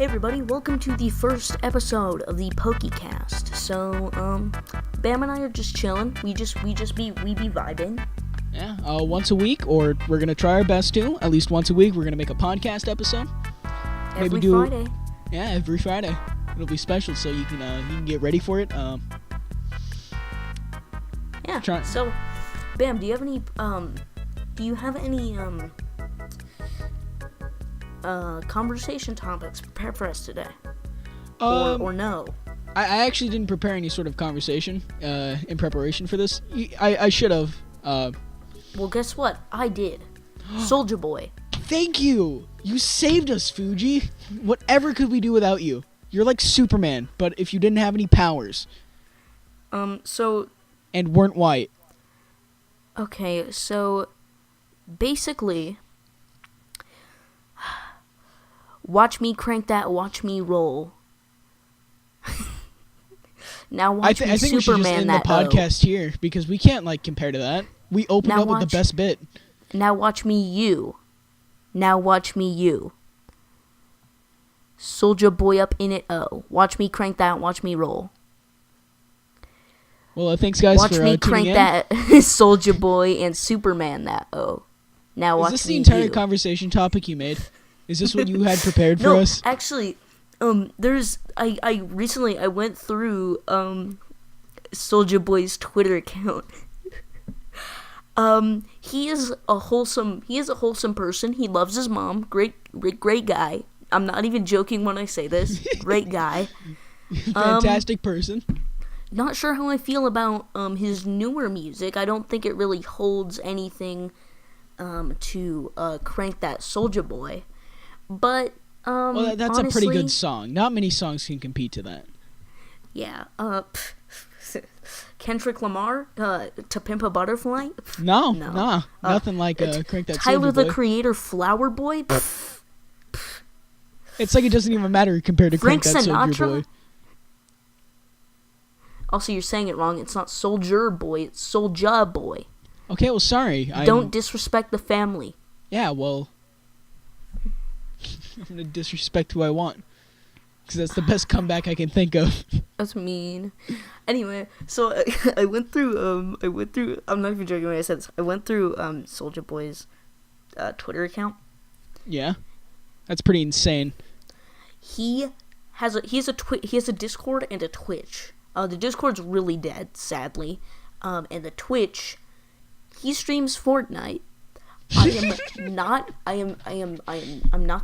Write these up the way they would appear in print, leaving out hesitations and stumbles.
Hey everybody, welcome to the first episode of the PokiCast. So, Bam and I are just chilling. We be vibing. Yeah, once a week, or we're gonna try our best to. At least once a week, we're gonna make a podcast episode. Every Friday. Yeah, every Friday. It'll be special, so you can get ready for it. Yeah. So, Bam, do you have any conversation topics prepared for us today? Or no? I actually didn't prepare any sort of conversation in preparation for this. I should have. Well, guess what? I did. Soulja Boy. Thank you! You saved us, Fuji! Whatever could we do without you? You're like Superman, but if you didn't have any powers. And weren't white. Okay, so basically, watch me crank that, watch me roll. Now watch me I think Superman we should just end that the podcast here, because we can't compare to that. We opened up with the best bit. Now watch me you. Now watch me you. Soulja Boy up in it, oh. Watch me crank that, watch me roll. Well, thanks guys for tuning in. Watch me crank that, Soulja Boy and Superman that, oh. Now watch me you. Is this the entire conversation topic you made? Is this what you had prepared for us? No, actually, I recently went through Soulja Boy's Twitter account. He is a wholesome person. He loves his mom. Great guy. I'm not even joking when I say this. Great guy. Fantastic person. Not sure how I feel about his newer music. I don't think it really holds anything to crank that Soulja Boy. But well, that's honestly, a pretty good song. Not many songs can compete to that. Yeah. Kendrick Lamar, To Pimp a Butterfly? No. Nothing like Crank That Tyler Soulja Boy. the Creator, Flower Boy? It's like it doesn't even matter compared to Frank Crank That Sinatra? Soulja Boy. Also, you're saying it wrong. It's not Soulja Boy, it's Soulja Boy. Okay, well, sorry. Don't disrespect the family. Yeah, well, I'm going to disrespect who I want. Because that's the best comeback I can think of. That's mean. Anyway, so I went through, I'm not even joking when I said this. I went through Soulja Boy's Twitter account. Yeah? That's pretty insane. He has a Discord and a Twitch. The Discord's really dead, sadly. And the Twitch, he streams Fortnite. I'm not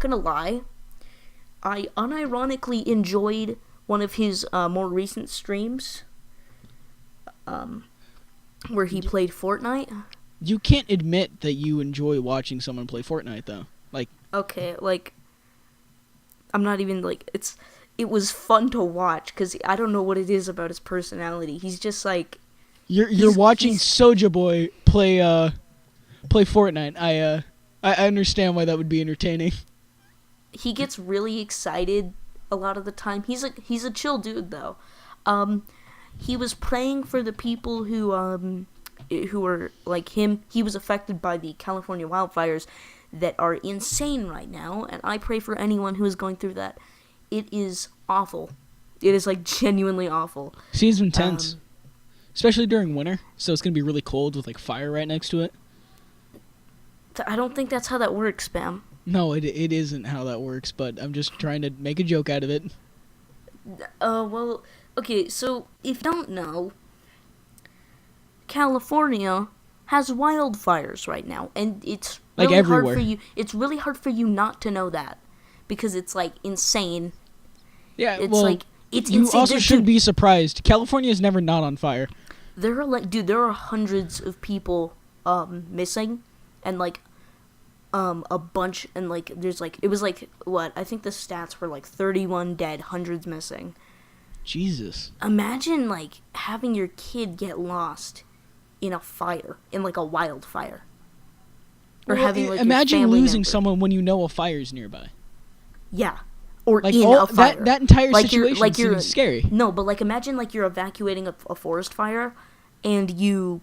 gonna lie. I unironically enjoyed one of his more recent streams, where he played Fortnite. You can't admit that you enjoy watching someone play Fortnite, though. Okay, I'm not even, it was fun to watch, because I don't know what it is about his personality. He's just, You're watching Soulja Boy play Fortnite. I understand why that would be entertaining. He gets really excited a lot of the time. He's a chill dude, though. He was praying for the people who are like him. He was affected by the California wildfires that are insane right now, and I pray for anyone who is going through that. It is awful. It is genuinely awful. Seems intense, especially during winter. So it's gonna be really cold with fire right next to it. I don't think that's how that works, Bam. No, it isn't how that works, but I'm just trying to make a joke out of it. Well, okay, so if you don't know, California has wildfires right now, and it's really hard for you. It's really hard for you not to know that, because it's insane. Yeah, it's well, it's you insane. also shouldn't be surprised. California is never not on fire. There are hundreds of people missing, and a bunch, and there's it was what, I think the stats were 31 dead, hundreds missing. Jesus. Imagine having your kid get lost in a fire, in a wildfire. Or having imagine your losing member. Someone when you know a fire's nearby. Yeah. Or in a fire. That entire situation seems scary. No, but imagine you're evacuating a forest fire, and you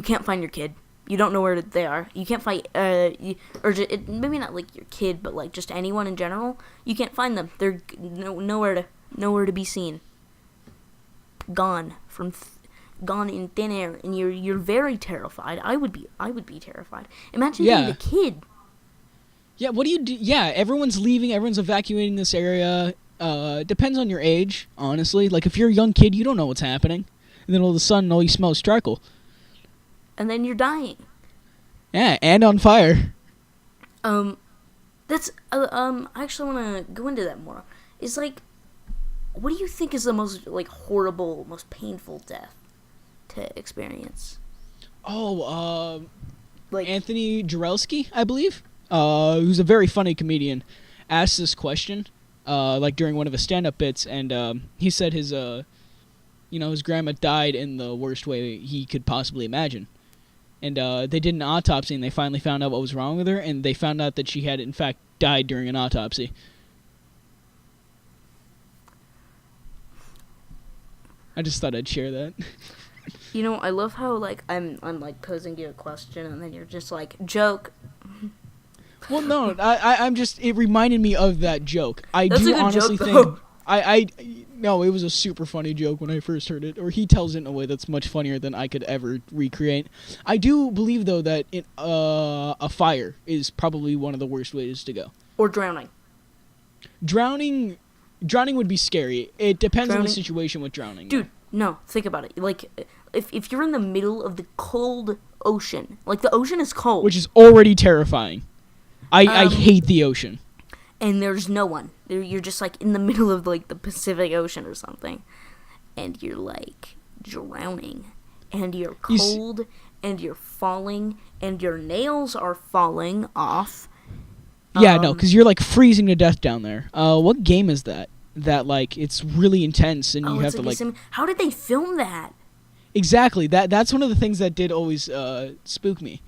can't find your kid. You don't know where they are. You can't find, maybe not like your kid, but like just anyone in general. You can't find them. They're nowhere to be seen. Gone gone in thin air, and you're very terrified. I would be terrified. Imagine being the kid. Yeah, what do you do? Yeah, everyone's leaving. Everyone's evacuating this area. Depends on your age, honestly. Like, if you're a young kid, you don't know what's happening. And then all of a sudden, all you smell is charcoal. And then you're dying. Yeah, and on fire. That's, I actually want to go into that more. It's like, what do you think is the most, like, horrible, most painful death to experience? Like Anthony Jarelski, I believe, who's a very funny comedian, asked this question, like during one of his stand-up bits, and he said his grandma died in the worst way he could possibly imagine. And they did an autopsy, and they finally found out what was wrong with her, and they found out that she had, in fact, died during an autopsy. I just thought I'd share that. You know, I love how, like, I'm like, posing you a question, and then you're just like, joke. Well, no, I'm just, it reminded me of that joke. I That's do a good honestly joke, think, no, it was a super funny joke when I first heard it, or he tells it in a way that's much funnier than I could ever recreate. I do believe, though, that a fire is probably one of the worst ways to go. Or drowning. Drowning would be scary. It depends on the situation with drowning. Dude, no, think about it. Like, if you're in the middle of the cold ocean, like, the ocean is cold. Which is already terrifying. I hate the ocean. And there's no one. You're just, like, in the middle of, like, the Pacific Ocean or something. And you're, like, drowning. And you're cold, and you're falling, and your nails are falling off. Yeah, no, because you're, like, freezing to death down there. What game is that? That, like, it's really intense, and you have to, like... How did they film that? Exactly. That's one of the things that did always spook me.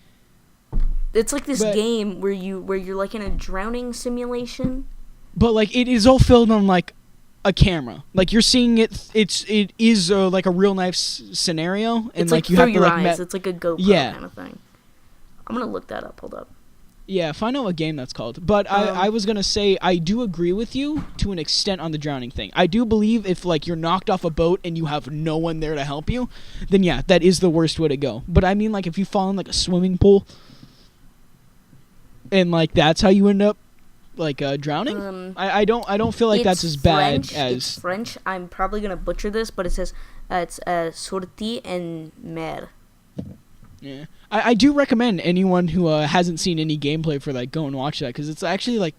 It's like this game where you're, like, in a drowning simulation. But, like, it is all filmed on, like, a camera. Like, you're seeing it is like, a real life scenario. And, it's, like, you have to, like... eyes. It's like a GoPro kind of thing. I'm gonna look that up. Hold up. Yeah, find out what game that's called. But I was going to say, I do agree with you to an extent on the drowning thing. I do believe if, like, you're knocked off a boat and you have no one there to help you, then, yeah, that is the worst way to go. But, I mean, like, if you fall in, like, a swimming pool and, like, that's how you end up, like, drowning, I don't feel like that's as bad as... It's French. I'm probably going to butcher this, but it says it's sortie en mer. Yeah, I do recommend anyone who hasn't seen any gameplay for that go and watch that, because it's actually like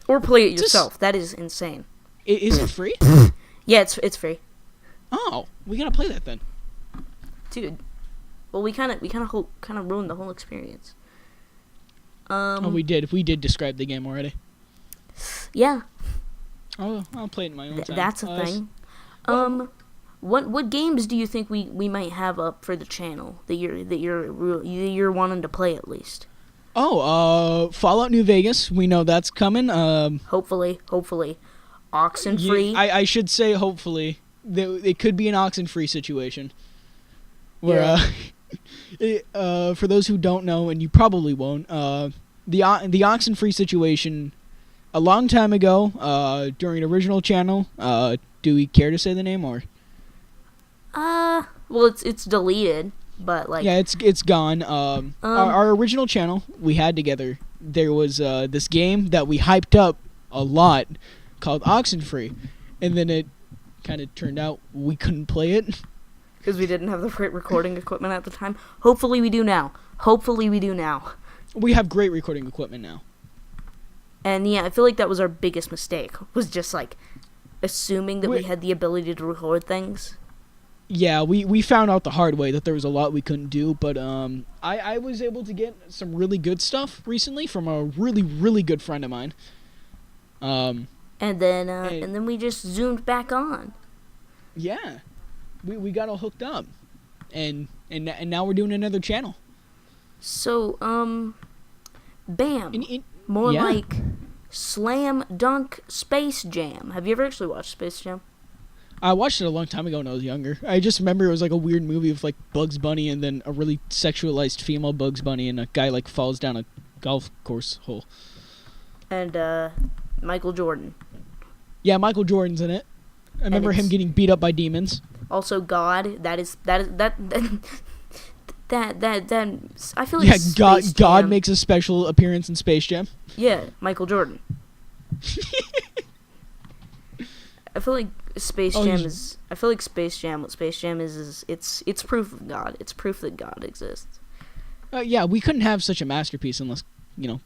or play it yourself. That is insane. Is it free? Yeah, it's free. Oh, we gotta play that then, dude. Well, we kind of ruined the whole experience. Oh, we did describe the game already. Yeah. Oh, I'll play it in my own time. That's a thing. What games do you think we might have up for the channel that you're wanting to play at least? Fallout New Vegas. We know that's coming. Hopefully, Oxenfree. Yeah, I should say hopefully. It could be an Oxenfree situation. Where for those who don't know, and you probably won't, the Oxenfree situation a long time ago, during an original channel. Do we care to say the name or? Well, it's deleted, but like... Yeah, it's gone. Our original channel we had together, there was this game that we hyped up a lot called Oxenfree, and then it kind of turned out we couldn't play it. Because we didn't have the right recording equipment at the time. Hopefully we do now. We have great recording equipment now. And yeah, I feel like that was our biggest mistake, was just like assuming that we had the ability to record things. Yeah, we found out the hard way that there was a lot we couldn't do, but I was able to get some really good stuff recently from a really, really good friend of mine. And then we just zoomed back on. Yeah, we got all hooked up, and now we're doing another channel. So bam, like Slam Dunk Space Jam. Have you ever actually watched Space Jam? I watched it a long time ago when I was younger. I just remember it was like a weird movie of like Bugs Bunny and then a really sexualized female Bugs Bunny and a guy like falls down a golf course hole. And Michael Jordan. Yeah, Michael Jordan's in it. I remember him getting beat up by demons. Also, God. That I feel like Yeah, Space God Jam. makes a special appearance in Space Jam. Yeah, Michael Jordan. I feel like Space Jam is. I feel like Space Jam. What Space Jam is it's proof of God. It's proof that God exists. Yeah, we couldn't have such a masterpiece unless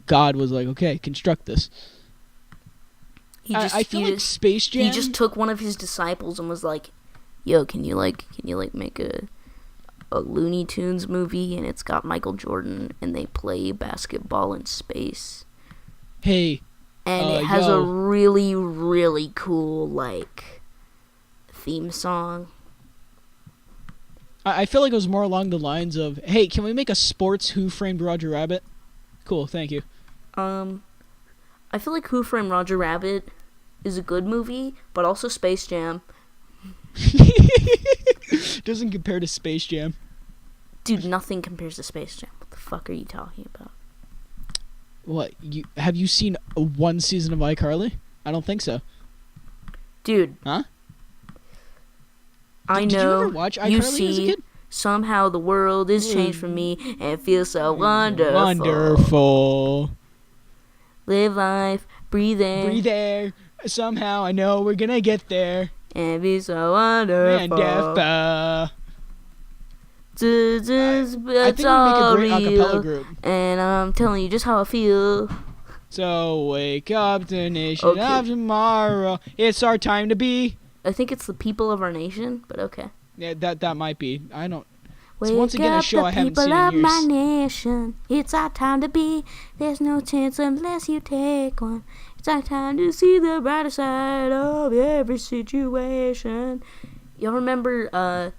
God was like, okay, construct this. I feel like Space Jam. He just took one of his disciples and was like, "Yo, can you make a Looney Tunes movie and it's got Michael Jordan and they play basketball in space." Hey. And it has a really, really cool, like, theme song. I feel like it was more along the lines of, hey, can we make a sports Who Framed Roger Rabbit? Cool, thank you. I feel like Who Framed Roger Rabbit is a good movie, but also Space Jam. Doesn't compare to Space Jam. Dude, nothing compares to Space Jam. What the fuck are you talking about? What? Have you seen one season of iCarly? I don't think so. Dude. Huh? I know. Did you ever watch iCarly as a kid? Somehow the world is changed for me and it feels so wonderful. Wonderful. Live life, breathe air. Breathe air. Somehow I know we're gonna get there. And be so wonderful. Wonderful. I think we make a great acapella group. And I'm telling you just how I feel. So wake up the nation of tomorrow. It's our time to be. I think it's the people of our nation, but okay. Yeah, that might be. I don't. Wake it's once again a show I haven't seen in years. People of my nation. It's our time to be. There's no chance unless you take one. It's our time to see the brighter side of every situation. Y'all remember,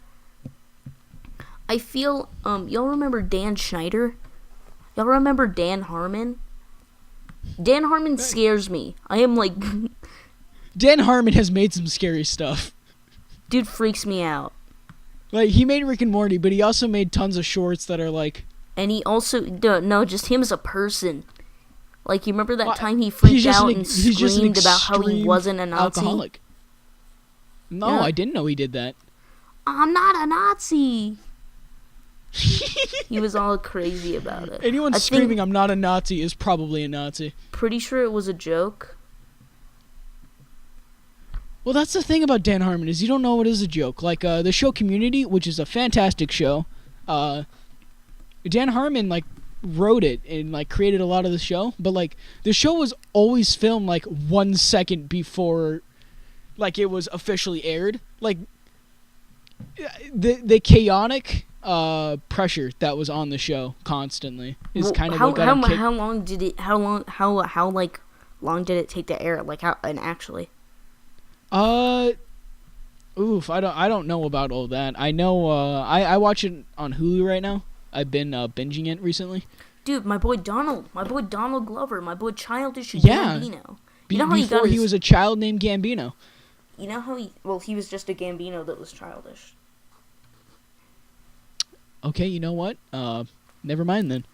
I feel, y'all remember Dan Schneider? Y'all remember Dan Harmon? Dan Harmon scares me. I am like... Dan Harmon has made some scary stuff. Dude freaks me out. Like, he made Rick and Morty, but he also made tons of shorts that are like... And he also... No, just him as a person. Like, you remember that time he freaked out and screamed about how he wasn't a Nazi? Alcoholic. No, yeah. I didn't know he did that. I'm not a Nazi. He was all crazy about it. Anyone screaming I'm not a Nazi is probably a Nazi. Pretty sure it was a joke. Well, that's the thing about Dan Harmon is you don't know it is a joke. Like the show Community, which is a fantastic show. Dan Harmon like wrote it and like created a lot of the show, but like the show was always filmed like 1 second before like it was officially aired. Like the chaotic pressure that was on the show constantly is kind of how long did it long did it take to air it? Like how and actually I don't know about all that. I know I watch it on Hulu right now. I've been binging it recently. Dude, my boy Donald Glover, my boy Childish Gambino. You know how before he was a child named Gambino. You know how he was just a Gambino that was childish. Okay, you know what? Never mind then.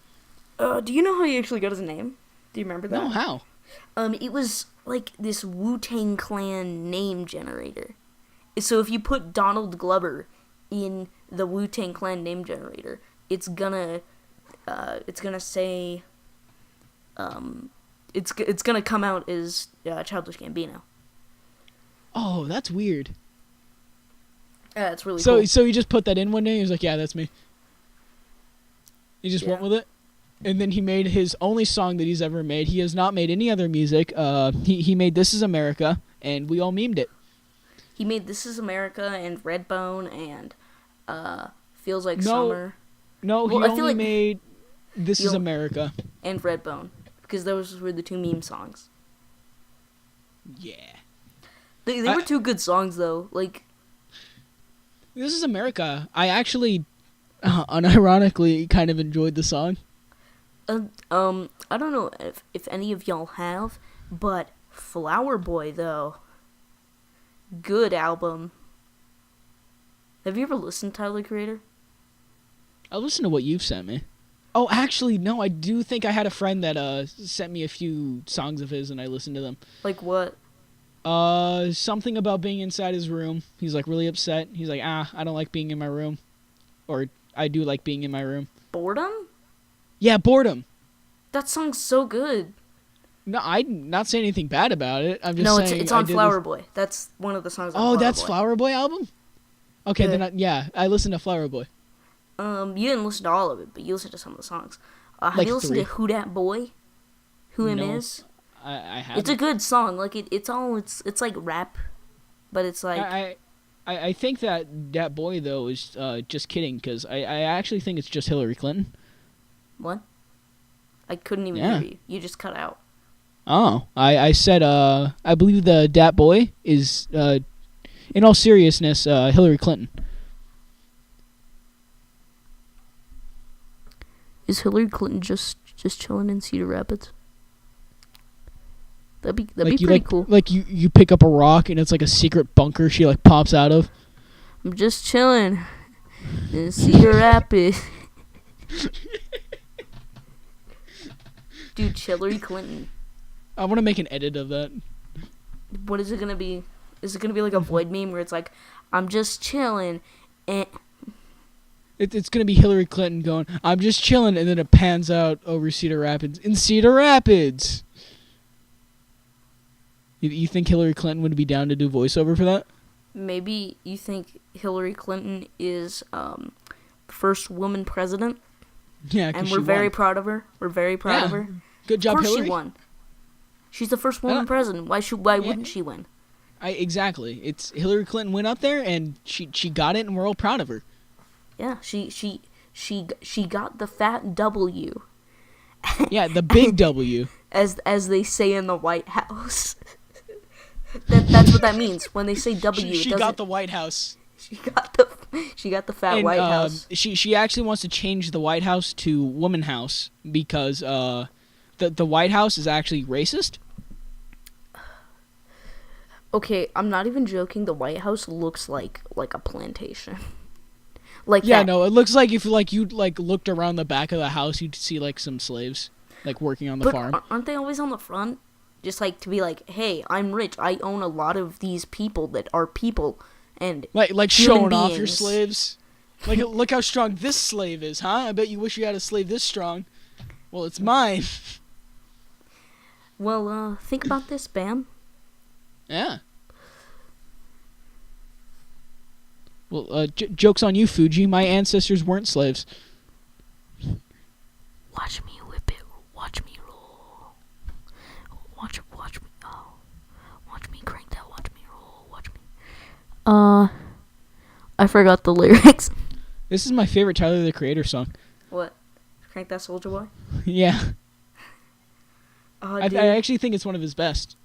Do you know how he actually got his name? Do you remember that? No, how? It was like this Wu-Tang Clan name generator. So if you put Donald Glover in the Wu-Tang Clan name generator, it's gonna say, it's gonna come out as Childish Gambino. Oh, that's weird. Yeah, it's really cool. So he just put that in one day. He was like, "Yeah, that's me." He just went with it, and then he made his only song that he's ever made. He has not made any other music. He made "This Is America," and we all memed it. He made "This Is America" and "Redbone" and "Feels Like Summer." No, he only made "This Is America" and "Redbone" because those were the two meme songs. Yeah, they were two good songs though. Like, "This Is America," I actually, unironically, kind of enjoyed the song. I don't know if any of y'all have, but Flower Boy though, good album. Have you ever listened to Tyler, the Creator? I'll listen to what you've sent me. Oh, actually, no, I do think I had a friend that sent me a few songs of his, and I listened to them. Like what? Something about being inside his room. He's like really upset. He's like, I don't like being in my room. Or I do like being in my room. Boredom? Yeah, boredom. That song's so good. No, I'm not saying anything bad about it. I'm just saying... No, it's on Flower Boy. That's one of the songs on Flower Boy. Oh, that's Flower Boy album? Okay, then I listened to Flower Boy. You didn't listen to all of it, but you listened to some of the songs. Have Like you listened 3. to Who Dat Boy? Who Him No, Is? I haven't. It's a good song. Like it's like rap, but it's like I think that boy though is just kidding because I actually think it's just Hillary Clinton. What? I couldn't even Yeah. hear you. You just cut out. Oh, I said I believe the Dat boy is in all seriousness Hillary Clinton. Is Hillary Clinton just chilling in Cedar Rapids? That'd be pretty cool. Like you pick up a rock and it's like a secret bunker she like pops out of. I'm just chilling in Cedar Rapids. Dude, Hillary Clinton. I want to make an edit of that. What is it gonna be? Is it gonna be like a Void meme where it's like, I'm just chilling and... It's gonna be Hillary Clinton going, I'm just chilling, and then it pans out over Cedar Rapids. In Cedar Rapids! You think Hillary Clinton would be down to do voiceover for that? Maybe you think Hillary Clinton is the first woman president? Yeah, and we're very proud of her. We're very proud of her. Good job, Hillary. Of course Hillary. she won. She's the first woman president. Why wouldn't she win? Exactly. It's Hillary Clinton went up there and she got it, and we're all proud of her. Yeah, she got the fat W. Yeah, the big W. As they say in the White House. That's what that means when they say W. She got the White House. She got the fat White House. She actually wants to change the White House to Woman House because the White House is actually racist. Okay, I'm not even joking. The White House looks like a plantation. Like yeah, that. No, it looks like if you looked around the back of the house, you'd see like some slaves like working on the farm. Aren't they always on the front? Just like to be like, hey, I'm rich. I own a lot of these people that are people and like human showing off your beings. slaves. Like, look how strong this slave is, huh? I bet you wish you had a slave this strong. Well, it's mine. Well, think about this, Bam. Yeah. Well, joke's on you, Fuji. My ancestors weren't slaves. Watch me whip it. Watch me roll. Watch me. Oh, watch me crank that. Watch me roll. Watch me. I forgot the lyrics. This is my favorite Tyler, the Creator song. What? Crank that, Soulja Boy. Yeah. I actually think it's one of his best.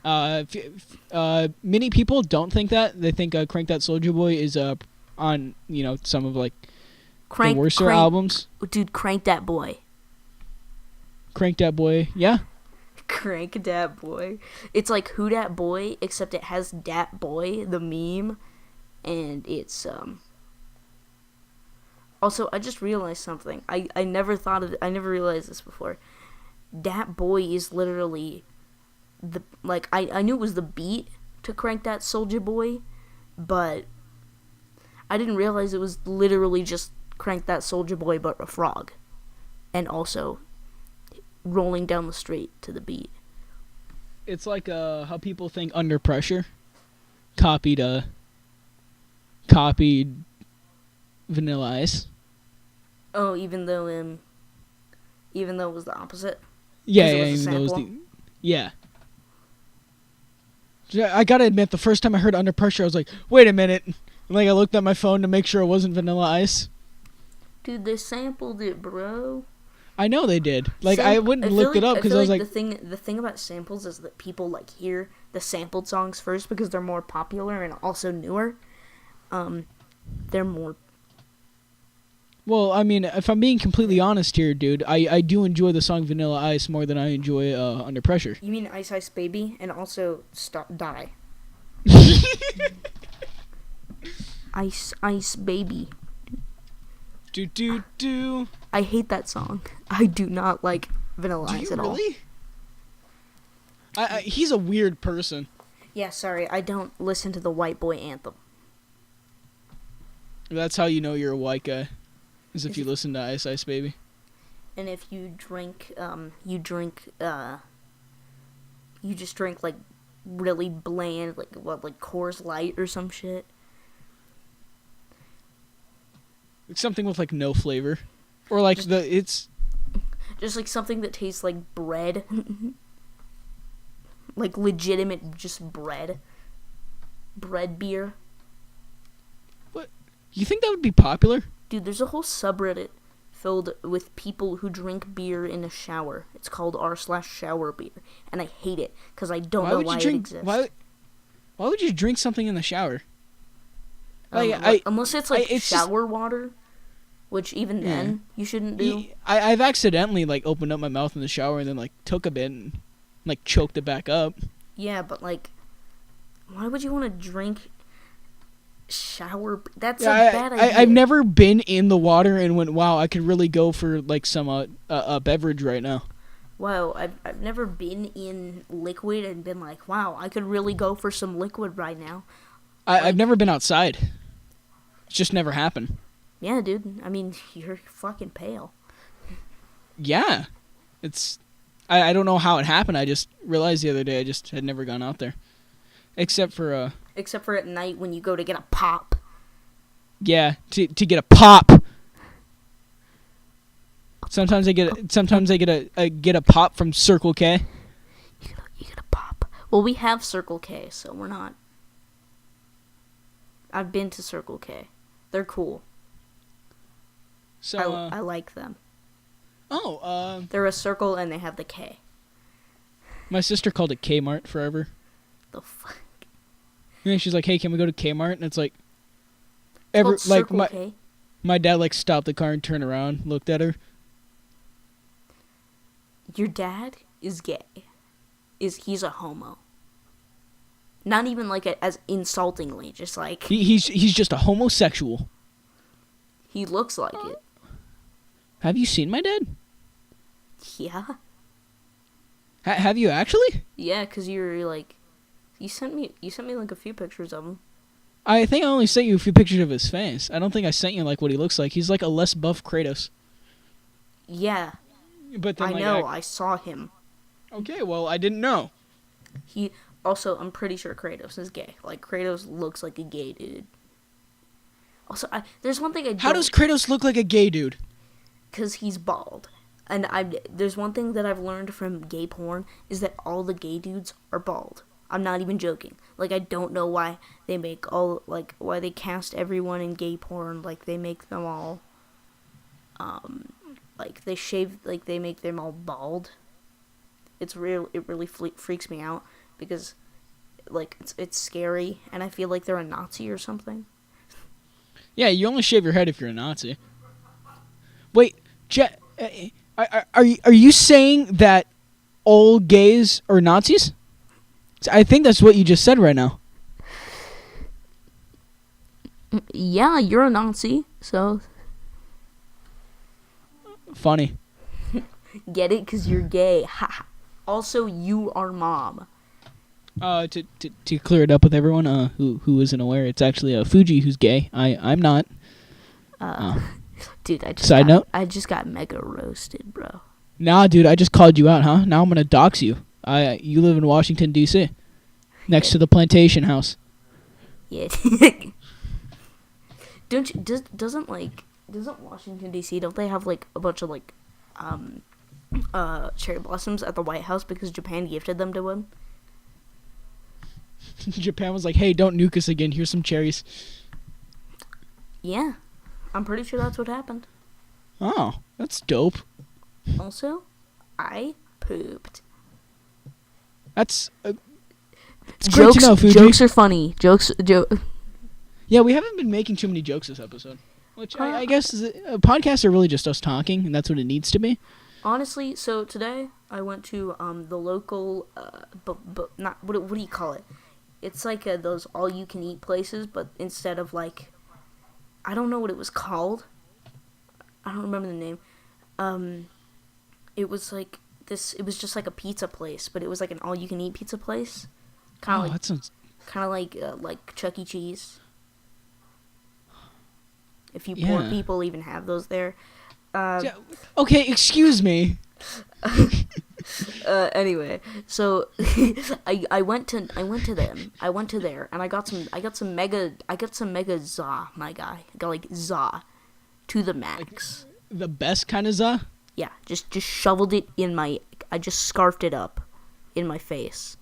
Many people don't think that. They think Crank That Soulja Boy is on some of like the worser albums. Dude, Crank That Boy. Crank That Boy, yeah. Crank Dat Boy. It's like Who Dat Boy, except it has Dat Boy, the meme, and it's Also, I just realized something. I never thought of it. I never realized this before. Dat Boy is literally I knew it was the beat to Crank That Soulja Boy, but I didn't realize it was literally just Crank That Soulja Boy but a frog, and also rolling down the street to the beat. It's like how people think Under Pressure copied Vanilla Ice. Oh, even though it was the opposite. Yeah, Even though it was yeah. I gotta admit, the first time I heard Under Pressure, I was like, wait a minute. And, I looked at my phone to make sure it wasn't Vanilla Ice. Dude, they sampled it, bro. I know they did. I wouldn't look it up because I was like... The thing about samples is that people, hear the sampled songs first because they're more popular and also newer. They're more... Well, I mean, if I'm being completely honest here, dude, I do enjoy the song Vanilla Ice more than I enjoy Under Pressure. You mean Ice Ice Baby and also Die? Ice Ice Baby. Do do do. I hate that song. I do not like Vanilla Do Ice you at all. really? He's a weird person. Yeah, sorry, I don't listen to the white boy anthem. That's how you know you're a white guy, is if Is you it- listen to Ice Ice Baby. And if you drink, you just drink like really bland, like Coors Light or some shit. It's something with like no flavor, or like it's Just like something that tastes like bread. Like legitimate just bread. Bread beer. what? You think that would be popular? Dude, there's a whole subreddit filled with people who drink beer in a shower. It's called r/shower beer. And I hate it because I don't know why it exists. Why would you drink something in the shower? Like, unless it's like it's just- shower water, which even then you shouldn't do. I've accidentally like opened up my mouth in the shower and then like took a bit and like choked it back up. Yeah, but like, why would you want to drink shower? That's a bad idea. I've never been in the water and went, wow, I could really go for like some a beverage right now. Wow, I've never been in liquid and been like, wow, I could really go for some liquid right now. I've never been outside. It's just never happened. Yeah, dude. I mean, you're fucking pale. Yeah, it's. I don't know how it happened. I just realized the other day I just had never gone out there, except for at night when you go to get a pop. yeah, to get a pop. Sometimes I get a pop from Circle K. You get a pop. Well, we have Circle K, so we're not. I've been to Circle K. They're cool. So I like them. oh, They're a circle and they have the K. my sister called it Kmart forever. The fuck? And she's like, "Hey, can we go to Kmart?" And it's like, Called Circle K. my dad like stopped the car and turned around, looked at her. Your dad is gay. He's a homo. Not even like as insultingly, just like He's just a homosexual. he looks like it. Have you seen my dad? Yeah. Have you actually? Yeah, cause you're like, you sent me like a few pictures of him. I think I only sent you a few pictures of his face. I don't think I sent you like what he looks like. He's like a less buff Kratos. Yeah, But then, I like, know. I saw him. Okay, well, I didn't know. He also, I'm pretty sure Kratos is gay. Like Kratos looks like a gay dude. Also, there's one thing I don't. How does Kratos look like a gay dude? Because he's bald. And there's one thing that I've learned from gay porn is that all the gay dudes are bald. I'm not even joking. Like, I don't know why they make why they cast everyone in gay porn, like, they make them all, like, they shave, like, they make them all bald. It really freaks me out, because, like, it's scary, and I feel like they're a Nazi or something. Yeah, you only shave your head if you're a Nazi. Wait, are you saying that all gays are Nazis? I think that's what you just said right now. Yeah, you're a Nazi, so Funny. get it? Because you're gay. Ha. Also, you are mom. To clear it up with everyone who isn't aware, it's actually Fuji who's gay. I'm not. Dude, I just got mega roasted, bro. Nah, dude, I just called you out, huh? Now I'm gonna dox you. You live in Washington D.C. next to the plantation house. Yeah. Doesn't Washington D.C. don't they have like a bunch of like cherry blossoms at the White House because Japan gifted them to him? Japan was like, "Hey, don't nuke us again. Here's some cherries." Yeah, I'm pretty sure that's what happened. Oh, that's dope. Also, I pooped. That's it's great to know, Fuji. Jokes are funny. Yeah, we haven't been making too many jokes this episode, which I guess podcasts are really just us talking, and that's what it needs to be. Honestly, so today I went to the local, but not what do you call it? It's like those all-you-can-eat places, but instead of like I don't know what it was called. I don't remember the name. It was like this. It was just like a pizza place, but it was like an all-you-can-eat pizza place. Kind of that sounds. like Chuck E. Cheese. If you Yeah. poor people even have those there. Okay, excuse me. Anyway, so I went to there and I got some mega za, my guy. I got like za to the max. The best kind of za? Yeah, just shoveled it in my. I just scarfed it up in my face.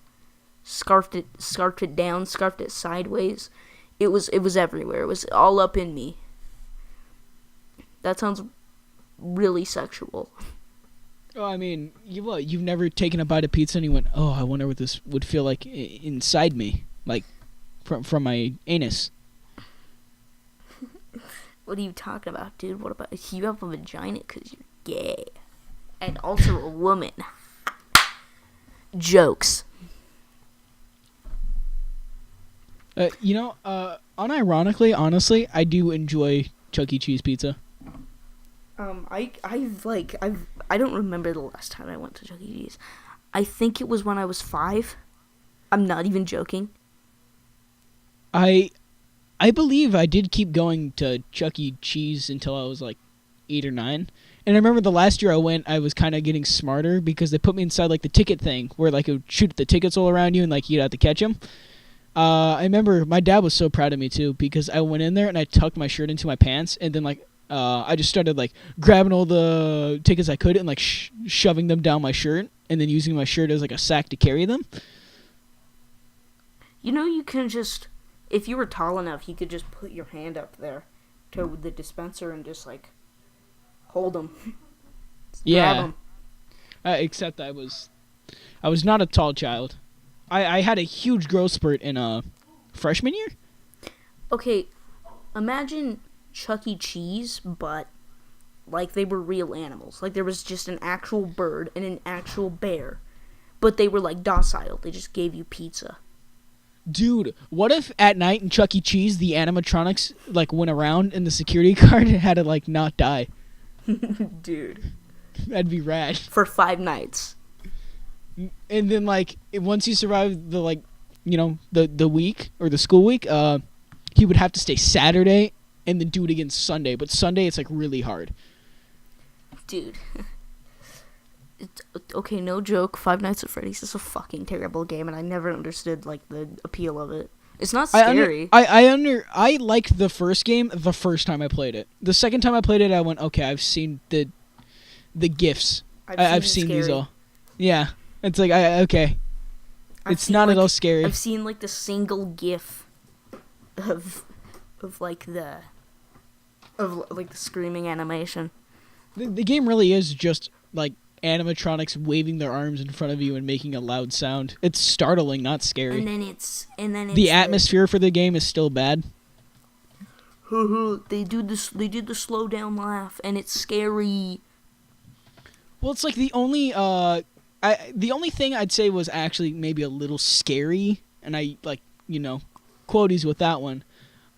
Scarfed it down, scarfed it sideways. It was everywhere. It was all up in me. That sounds really sexual. Oh, I mean, you've never taken a bite of pizza and you went, oh, I wonder what this would feel like inside me, like from my anus. What are you talking about, dude? What about you have a vagina because you're gay and also a woman? Jokes. Unironically, honestly, I do enjoy Chuck E. Cheese pizza. I don't remember the last time I went to Chuck E. Cheese. I think it was when I was 5. I'm not even joking. I believe I did keep going to Chuck E. Cheese until I was like 8 or 9. And I remember the last year I went, I was kind of getting smarter because they put me inside like the ticket thing where like it would shoot the tickets all around you and like you'd have to catch them. I remember my dad was so proud of me too because I went in there and I tucked my shirt into my pants and then like I just started like grabbing all the tickets I could and like shoving them down my shirt and then using my shirt as like a sack to carry them. You know, you can just, if you were tall enough, you could just put your hand up there to the dispenser and just like hold them. Yeah. Except I was not a tall child. I had a huge growth spurt in freshman year. Okay, imagine Chuck E. Cheese, but like they were real animals. Like there was just an actual bird and an actual bear, but they were like docile. They just gave you pizza. Dude, what if at night in Chuck E. Cheese the animatronics like went around and the security guard had to like not die? Dude, that'd be rad. For 5 nights. And then like once you survive the like the week or the school week, he would have to stay Saturday and then do it again Sunday. But Sunday it's like really hard. Dude. Okay, no joke. Five Nights at Freddy's is a fucking terrible game, and I never understood like the appeal of it. It's not scary. I liked the first game the first time I played it. The second time I played it, I went, okay, I've seen the GIFs. I've seen these all. Yeah, it's like okay. It's not at all scary. I've seen like the single GIF of the screaming animation. The game really is just like animatronics waving their arms in front of you and making a loud sound. It's startling, not scary. And then it's the atmosphere for the game is still bad. They did the slow down laugh, and it's scary. Well, it's like the only thing I'd say was actually maybe a little scary, and I like quoties with that one,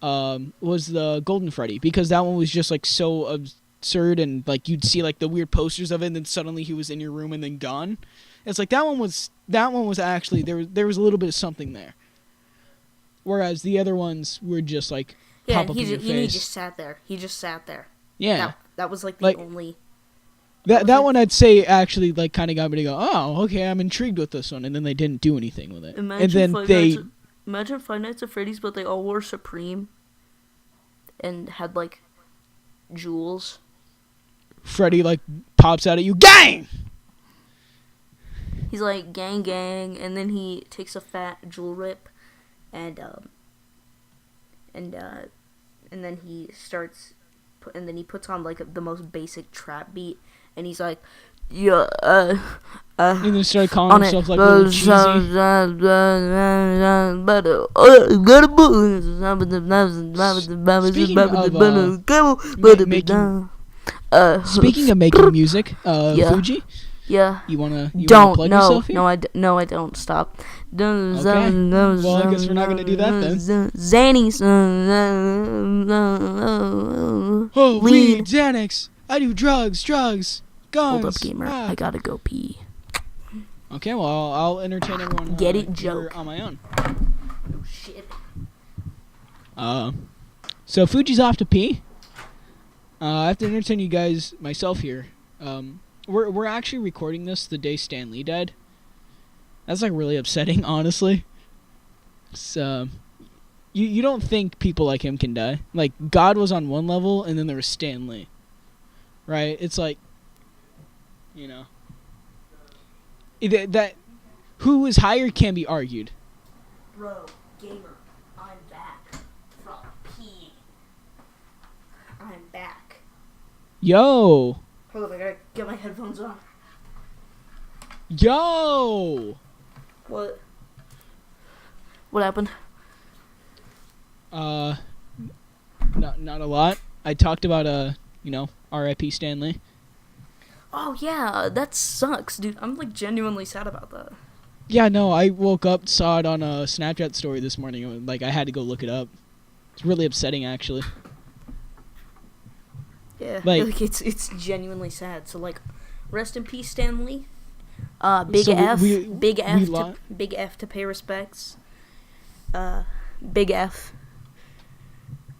was the Golden Freddy, because that one was just like so absurd, and like you'd see like the weird posters of it, and then suddenly he was in your room and then gone. It's like that one was actually there was a little bit of something there, whereas the other ones were just like pop up in your face. He just sat there. Yeah, that was like the only. That one I'd say actually like kind of got me to go, oh, okay, I'm intrigued with this one, and then they didn't do anything with it. Imagine Five Nights at Freddy's, but they all wore Supreme and had like jewels. Freddy like pops out at you, gang! He's like gang gang, and then he takes a fat jewel rip, and then he starts, and then he puts on like the most basic trap beat. And he's like, yeah, and then started calling himself like little cheesy. Speaking of making music, yeah. Fuji, Yeah. You wanna plug no, yourself here? no, I don't. Stop. Okay. Well, I guess we're not gonna do that then. Zannies. Oh, Lean. weed, Xanax. I do drugs, guns. Hold up, gamer. I gotta go pee. Okay, well, I'll entertain everyone. Get it, here joke. on my own. Oh shit. So Fuji's off to pee. I have to entertain you guys myself here. We're actually recording this the day Stan Lee died. That's like really upsetting, honestly. So you don't think people like him can die? Like God was on one level, and then there was Stan Lee, right? It's like, you know, that who is higher can be argued. Bro, gamer, I'm back from pee. I'm back. Yo. Hold up, I gotta get my headphones on. Yo. What? What happened? Not a lot. I talked about R.I.P. Stan Lee. Oh yeah, that sucks, dude. I'm like genuinely sad about that. Yeah, no, I woke up, saw it on a Snapchat story this morning, and like I had to go look it up. It's really upsetting, actually. Yeah, like it's genuinely sad. So like, rest in peace, Stan Lee. Big F to pay respects. Big F.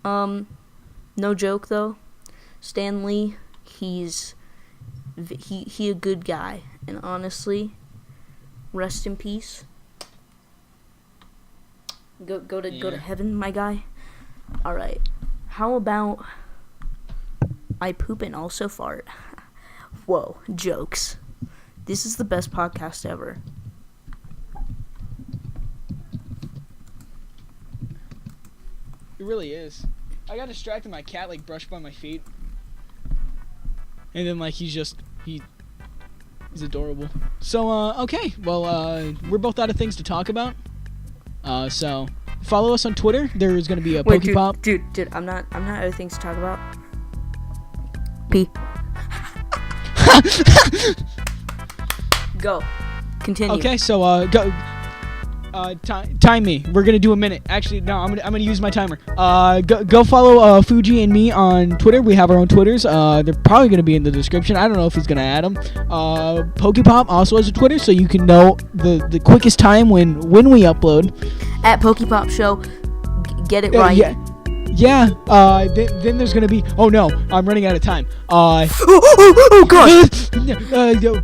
No joke though, Stan Lee, he's a good guy, and honestly, rest in peace. Go to heaven, my guy. All right, how about I poop and also fart? Whoa, jokes. This is the best podcast ever. It really is. I got distracted. My cat like brushed by my feet, and then like he's adorable. So okay, well we're both out of things to talk about. So follow us on Twitter. There's gonna be a PokiPop. Dude, I'm not out of things to talk about. P. Go. Continue. Okay, so go. Time me. We're gonna do a minute. Actually, no. I'm gonna use my timer. Go follow Fuji and me on Twitter. We have our own Twitters. They're probably gonna be in the description. I don't know if he's gonna add them. PokiPop also has a Twitter, so you can know the quickest time when we upload. At PokiPop Show, get it right. Yeah. Then there's gonna be. Oh no, I'm running out of time. Oh god!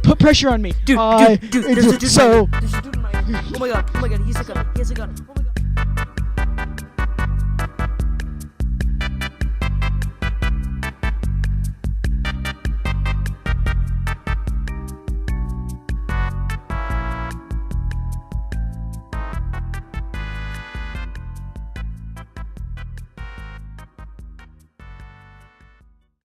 Put pressure on me. Dude, there's a dude. So. Oh my god, he's a gun. Oh my god.